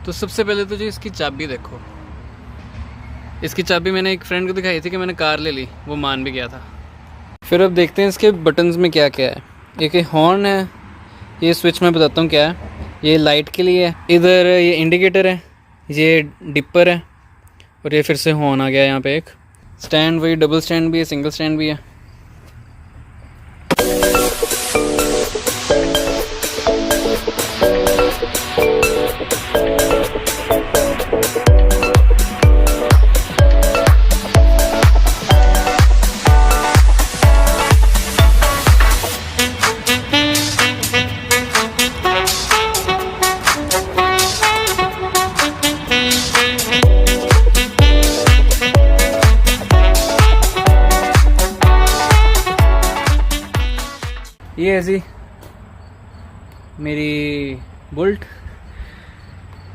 तो सबसे पहले तो जी इसकी चाबी देखो। इसकी चाबी मैंने एक फ्रेंड को दिखाई थी कि मैंने कार ले ली, वो मान भी गया था। फिर अब देखते हैं इसके बटन्स में क्या क्या है। एक हॉर्न है, ये स्विच मैं बताता हूँ क्या है। ये लाइट के लिए है, इधर ये इंडिकेटर है, ये डिपर है, और ये फिर से हॉर्न आ गया। यहाँ पे एक स्टैंड, वही डबल स्टैंड भी है, सिंगल स्टैंड भी है। ये है जी मेरी बुल्ट,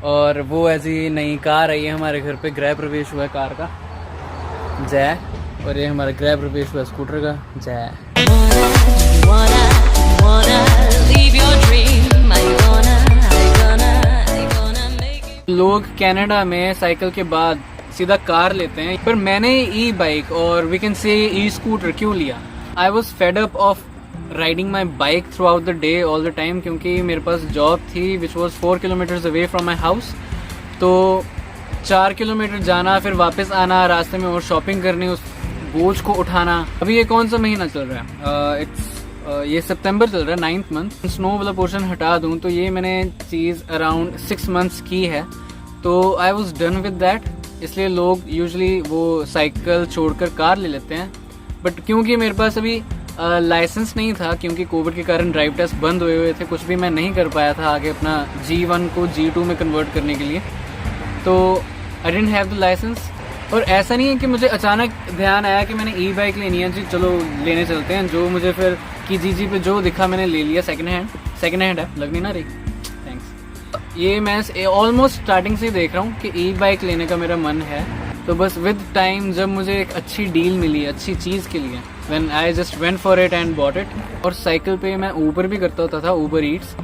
और वो है जी नई कार आई है हमारे घर पे। गृह प्रवेश हुआ है कार का, जय। और ये हमारा गृह प्रवेश हुआ स्कूटर का, जय। लोग कनाडा में साइकिल के बाद सीधा कार लेते हैं, पर मैंने ई बाइक और वी कैन से ई स्कूटर क्यों लिया। I was fed up of riding my bike throughout the day all the time, क्योंकि मेरे पास जॉब थी which was 4 kilometres away from my house. तो 4 किलोमीटर जाना, फिर वापस आना, रास्ते में और शॉपिंग करनी, उस बोझ को उठाना। अभी ये कौन सा महीना चल रहा है? ये सितंबर चल रहा है, 9th मंथ। स्नो वाला पोर्शन हटा दूँ तो ये मैंने चीज़ अराउंड 6 मंथ्स की है, तो I was done with that. इसलिए लोग यूजली वो साइकिल छोड़कर कार ले लेते हैं, बट क्योंकि मेरे पास अभी लाइसेंस नहीं था, क्योंकि कोविड के कारण ड्राइव टेस्ट बंद हुए थे, कुछ भी मैं नहीं कर पाया था आगे अपना G1 को G2 में कन्वर्ट करने के लिए, तो I didn't have the licence. और ऐसा नहीं है कि मुझे अचानक ध्यान आया कि मैंने ई बाइक लेनी है जी, चलो लेने चलते हैं। जो मुझे फिर Kijiji पे जो दिखा मैंने ले लिया। सेकंड हैंड है, लग नहीं ना रही, थैंक्स। ये मैं ऑलमोस्ट स्टार्टिंग से ही देख रहा हूँ कि ई बाइक लेने का मेरा मन है, तो बस विद टाइम जब मुझे एक अच्छी डील मिली अच्छी चीज़ के लिए, when I just went for it and bought it। और साइकिल पे मैं ऊबर भी करता होता था, Uber Eats.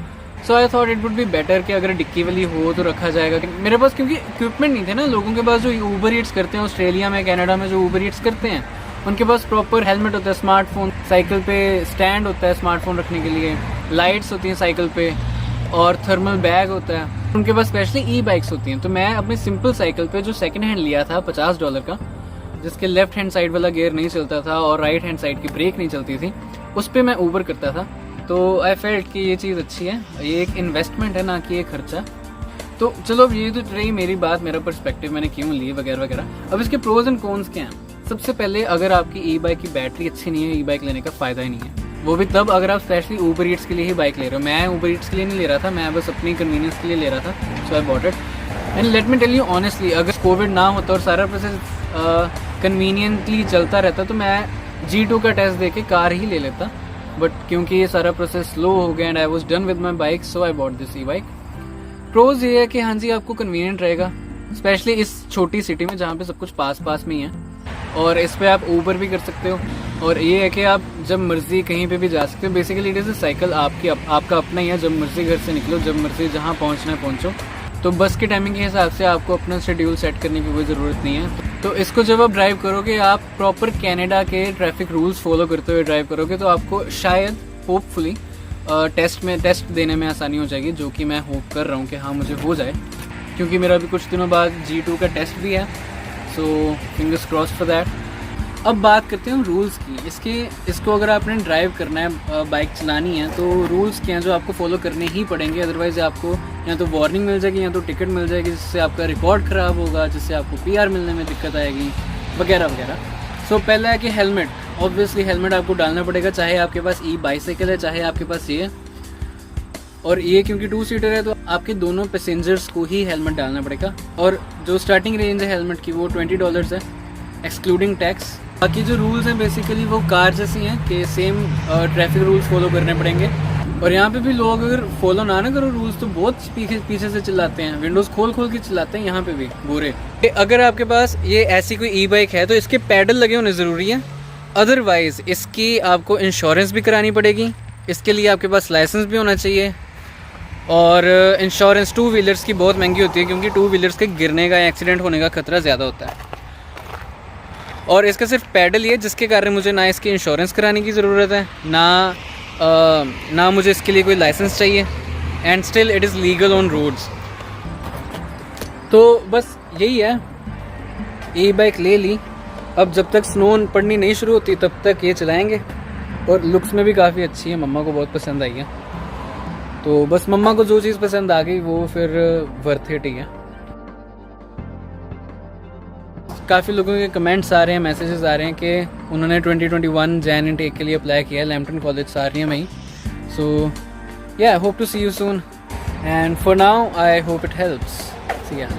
So I thought it would be better कि अगर डिक्की वाली हो तो रखा जाएगा। मेरे पास क्योंकि इक्विपमेंट नहीं थे ना, लोगों के पास जो ऊबर ईट्स करते हैं ऑस्ट्रेलिया में, कनाडा में जो ऊबर ईट्स करते हैं, उनके पास प्रॉपर हेलमेट होता है, स्मार्टफोन, साइकिल पे स्टैंड होता है स्मार्टफोन रखने के लिए, लाइट्स होती हैं साइकिल पे, और थर्मल बैग होता है। उनके पास स्पेशली ई बाइक्स होती हैं। तो मैं अपनी सिंपल साइकिल पे जो सेकंड हैंड लिया था $50 का, जिसके लेफ्ट हैंड साइड वाला गियर नहीं चलता था और राइट हैंड साइड की ब्रेक नहीं चलती थी, उस पर मैं ऊबर करता था। तो आई फेल्ट कि ये चीज़ अच्छी है, ये एक इन्वेस्टमेंट है ना कि एक खर्चा। तो चलो अब ये तो रही मेरी बात, मेरा पर्सपेक्टिव, मैंने क्यों ली वगैरह वगैरह। अब इसके प्रोज एंड कॉन्स क्या हैं। सबसे पहले, अगर आपकी ई बाइक की बैटरी अच्छी नहीं है, ई बाइक लेने का फ़ायदा ही नहीं है। वो भी तब अगर आप स्पेशली ऊबर ईट्स के लिए ही बाइक ले रहे हो। मैं ऊबर ईट्स के लिए नहीं ले रहा था, मैं बस अपनी कन्वीनियंस के लिए ले रहा था। So I bought it. And let me tell you honestly, अगर कोविड ना होता और सारा प्रोसेस कन्वीनियंटली चलता रहता तो मैं G2 का टेस्ट देके कार ही ले लेता, बट क्योंकि ये सारा प्रोसेस स्लो हो गया and I was done with my bike, so I bought this E bike. Pros ये है कि हाँ जी आपको कन्वीनियंट रहेगा, स्पेशली इस छोटी सिटी में जहाँ पे सब कुछ पास पास में ही है, और इस पे आप ऊबर भी कर सकते हो। और ये है कि आप जब मर्जी कहीं पे भी जा सकते हो। Basically it is a cycle, आपका अपना ही है। जब मर्जी घर से निकलो, जब मर्जी जहाँ पहुँचना है पहुँचो। तो बस की टाइमिंग के हिसाब से आपको अपना शेड्यूल सेट करने की कोई ज़रूरत नहीं है। तो इसको जब आप ड्राइव करोगे, आप प्रॉपर कनाडा के ट्रैफिक रूल्स फॉलो करते हुए ड्राइव करोगे, तो आपको शायद होपफुली टेस्ट देने में आसानी हो जाएगी, जो कि मैं होप कर रहा हूँ कि हाँ मुझे हो जाए, क्योंकि मेरा अभी कुछ दिनों बाद G2 का टेस्ट भी है। So fingers crossed for that. अब बात करते हैं रूल्स की। इसको अगर आपने ड्राइव करना है, बाइक चलानी है, तो रूल्स क्या हैं जो आपको फॉलो करने ही पड़ेंगे। अदरवाइज़ आपको या तो वार्निंग मिल जाएगी या तो टिकट मिल जाएगी, जिससे आपका रिकॉर्ड ख़राब होगा, जिससे आपको PR मिलने में दिक्कत आएगी वगैरह वगैरह। सो पहला है कि हेलमेट। ऑब्वियसली हेलमेट आपको डालना पड़ेगा, चाहे आपके पास ई बाइसाइकिल है, चाहे आपके पास ये। और ये क्योंकि 2 सीटर है तो आपके दोनों पैसेंजर्स को ही हेलमेट डालना पड़ेगा। और जो स्टार्टिंग रेंज है हेलमेट की वो $20 है, एक्सक्लूडिंग टैक्स। बाकी जो रूल्स हैं बेसिकली वो कार जैसी हैं कि सेम ट्रैफिक रूल्स फॉलो करने पड़ेंगे। और यहाँ पे भी लोग अगर फॉलो ना करो रूल्स तो बहुत पीछे से चिल्लाते हैं, विंडोज़ खोल के चिल्लाते हैं। यहाँ पे भी बुरे। अगर आपके पास ये ऐसी कोई ई बाइक है तो इसके पैडल लगे होने ज़रूरी है, अदरवाइज़ इसकी आपको इंश्योरेंस भी करानी पड़ेगी। इसके लिए आपके पास लाइसेंस भी होना चाहिए। और इंश्योरेंस टू व्हीलर्स की बहुत महंगी होती है, क्योंकि टू व्हीलर्स के गिरने का, एक्सीडेंट होने का खतरा ज़्यादा होता है। और इसका सिर्फ पैडल ही है, जिसके कारण मुझे ना इसकी इंश्योरेंस कराने की ज़रूरत है, ना मुझे इसके लिए कोई लाइसेंस चाहिए, and still it is legal on roads. तो बस यही है, ई बाइक ले ली। अब जब तक स्नो पड़नी नहीं शुरू होती तब तक ये चलाएंगे। और लुक्स में भी काफ़ी अच्छी है, मम्मा को बहुत पसंद आई है। तो बस मम्मा को जो चीज़ पसंद आ गई वो फिर वर्थ इट ही है। काफ़ी लोगों के कमेंट्स आ रहे हैं, मैसेजेस आ रहे हैं कि उन्होंने 2021 जैन इनटेक के लिए अप्लाई किया है लैम्पटन कॉलेज सारिया में ही। So yeah, hope to see you soon, and for now I hope it helps. See या।